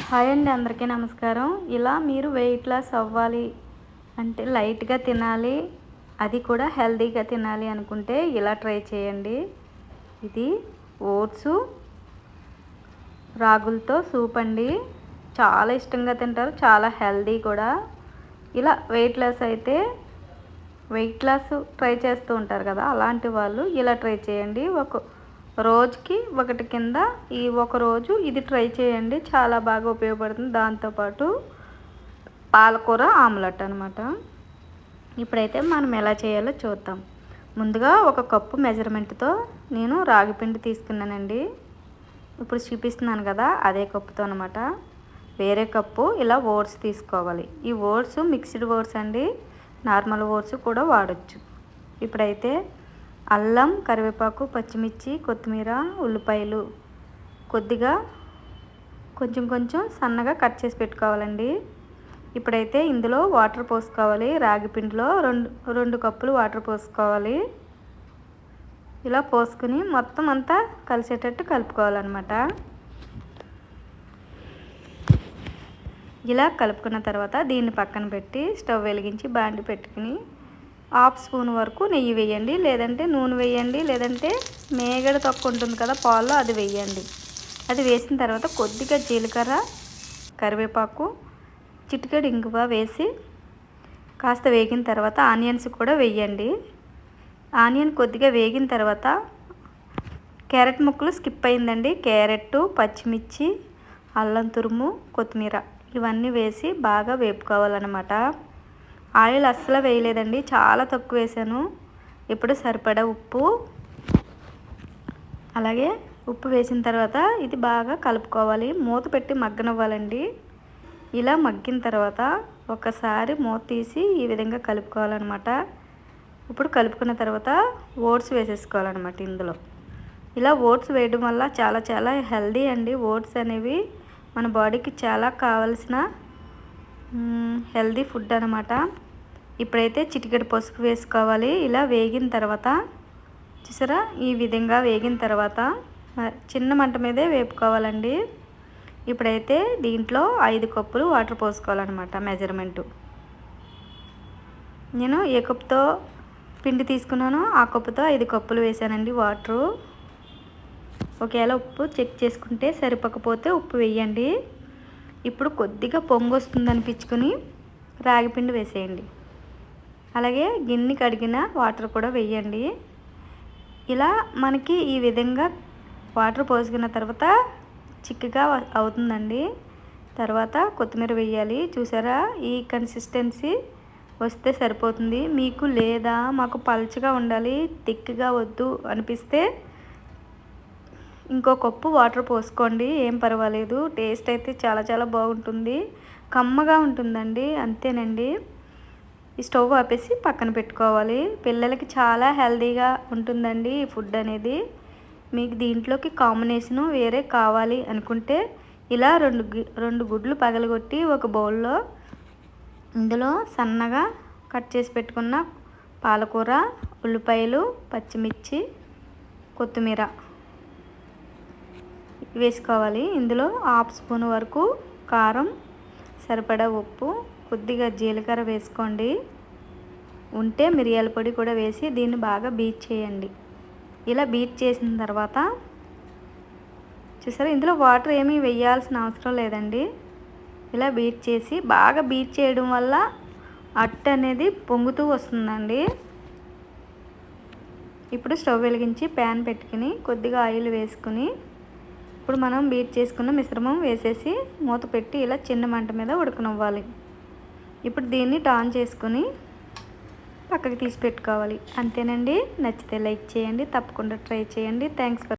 Hi అండి, అందరికీ నమస్కారం. ఇలా మీరు వెయిట్ లాస్ అవ్వాలి అంటే లైట్గా తినాలి, అది కూడా హెల్తీగా తినాలి అనుకుంటే ఇలా ట్రై చేయండి. ఇది ఓట్స్ రాగులతో సూప్ అండి. చాలా ఇష్టంగా తింటారు, చాలా హెల్తీ కూడా. ఇలా వెయిట్ లాస్ ట్రై చేస్తూ ఉంటారు కదా, అలాంటి వాళ్ళు ఇలా ట్రై చేయండి. రోజుకి ఒకటి కింద ఈ ఒక రోజు ఇది ట్రై చేయండి, చాలా బాగా ఉపయోగపడుతుంది. దాంతోపాటు పాలకూర ఆమ్లెట్ అనమాట. ఇప్పుడైతే మనం ఎలా చేయాలో చూద్దాం. ముందుగా ఒక కప్పు మెజర్మెంట్తో నేను రాగి పిండి తీసుకున్నానండి. ఇప్పుడు చూపిస్తున్నాను కదా, అదే కప్పుతో అనమాట. వేరే కప్పు ఇలా ఓట్స్ తీసుకోవాలి. ఈ ఓట్స్ మిక్స్డ్ ఓట్స్ అండి, నార్మల్ ఓట్స్ కూడా వాడచ్చు. ఇప్పుడైతే అల్లం, కరివేపాకు, పచ్చిమిర్చి, కొత్తిమీర, ఉల్లిపాయలు కొద్దిగా కొంచెం సన్నగా కట్ చేసి పెట్టుకోవాలండి. ఇప్పుడైతే ఇందులో వాటర్ పోసుకోవాలి. రాగి పిండిలో రెండు కప్పులు వాటర్ పోసుకోవాలి. ఇలా పోసుకుని మొత్తం అంతా కలిసేటట్టు కలుపుకోవాలన్నమాట. ఇలా కలుపుకున్న తర్వాత దీన్ని పక్కన పెట్టి స్టవ్ వెలిగించి బాండి పెట్టుకుని 1/2 స్పూన్ వరకు నెయ్యి వేయండి, లేదంటే నూనె వేయండి, లేదంటే మేగడ తొక్క ఉంటుంది కదా పాల్లో, అది వేయండి. అది వేసిన తర్వాత కొద్దిగా జీలకర్ర, కరివేపాకు, చిటికెడు ఇంగువ వేసి కాస్త వేగిన తర్వాత ఆనియన్స్ కూడా వేయండి. ఆనియన్ కొద్దిగా వేగిన తర్వాత క్యారెట్ ముక్కలు స్కిప్ అయిందండి. క్యారెట్, పచ్చిమిర్చి, అల్లం తురుము, కొత్తిమీర ఇవన్నీ వేసి బాగా వేపుకోవాలన్నమాట. ఆయిల్ అస్సలు వేయలేదండి, చాలా తక్కువ వేసాను. ఇప్పుడు సరిపడా ఉప్పు, అలాగే ఉప్పు వేసిన తర్వాత ఇది బాగా కలుపుకోవాలి. మూత పెట్టి మగ్గనివ్వాలండి. ఇలా మగ్గిన తర్వాత ఒకసారి మూత తీసి ఈ విధంగా కలుపుకోవాలన్నమాట. ఇప్పుడు కలుపుకున్న తర్వాత ఓట్స్ వేసేసుకోవాలన్నమాట ఇందులో. ఇలా ఓట్స్ వేయడం వల్ల చాలా చాలా హెల్దీ అండి. ఓట్స్ అనేవి మన బాడీకి చాలా కావాల్సిన హెల్దీ ఫుడ్ అనమాట. ఇప్పుడైతే చిటికెడు పసుపు వేసుకోవాలి. ఇలా వేగిన తర్వాత చూసారా, ఈ విధంగా వేగిన తర్వాత చిన్న మంట మీదే వేపుకోవాలండి. ఇప్పుడైతే దీంట్లో 5 కప్పులు వాటర్ పోసుకోవాలన్నమాట మెజర్మెంటు. నేను ఏ కప్పుతో పిండి తీసుకున్నానో ఆ కప్పుతో 5 కప్పులు వేసానండి వాటరు. ఒకవేళ ఉప్పు చెక్ చేసుకుంటే సరిపోకపోతే ఉప్పు వేయండి. ఇప్పుడు కొద్దిగా పొంగు వస్తుంది అనిపించుకొని రాగిపిండి వేసేయండి. అలాగే గిన్నె కడిగిన వాటర్ కూడా వేయండి. ఇలా మనకి ఈ విధంగా వాటర్ పోసుకున్న తర్వాత చిక్కగా అవుతుందండి. తర్వాత కొత్తిమీర వేయాలి. చూసారా, ఈ కన్సిస్టెన్సీ వస్తే సరిపోతుంది. మీకు లేదా మాకు పల్చగా ఉండాలి, థిక్గా వద్దు అనిపిస్తే ఇంకో కప్పు వాటర్ పోసుకోండి, ఏం పర్వాలేదు. టేస్ట్ అయితే చాలా చాలా బాగుంటుంది, కమ్మగా ఉంటుందండి. అంతేనండి. ఈ స్టవ్ ఆపేసి పక్కన పెట్టుకోవాలి. పిల్లలకి చాలా హెల్తీగా ఉంటుందండి ఈ ఫుడ్ అనేది. మీకు దీంట్లోకి కాంబినేషను వేరే కావాలి అనుకుంటే ఇలా రెండు గుడ్లు పగలగొట్టి ఒక బౌల్లో ఇందులో సన్నగా కట్ చేసి పెట్టుకున్న పాలకూర, ఉల్లిపాయలు, పచ్చిమిర్చి, కొత్తిమీర వేసుకోవాలి. ఇందులో 1/2 స్పూన్ వరకు కారం, సరిపడా ఉప్పు, కొద్దిగా జీలకర్ర వేసుకోండి. ఉంటే మిరియాల పొడి కూడా వేసి దీన్ని బాగా బీట్ చేయండి. ఇలా బీట్ చేసిన తర్వాత చూసారా, ఇందులో వాటర్ ఏమీ వేయాల్సిన అవసరం లేదండి. ఇలా బీట్ చేసి బాగా బీట్ చేయడం వల్ల అట్టు అనేది పొంగుతూ వస్తుందండి. ఇప్పుడు స్టవ్ వెలిగించి ప్యాన్ పెట్టుకుని కొద్దిగా ఆయిల్ వేసుకుని ఇప్పుడు మనం బీట్ చేసుకున్న మిశ్రమం వేసేసి మూత పెట్టి ఇలా చిన్న మంట మీద ఉడకనివ్వాలి. ఇప్పుడు దీన్ని టర్న్ చేసుకుని పక్కకి తీసి పెట్టుకోవాలి. అంతేనండి. నచ్చితే లైక్ చేయండి, తప్పకుండా ట్రై చేయండి. Thanks for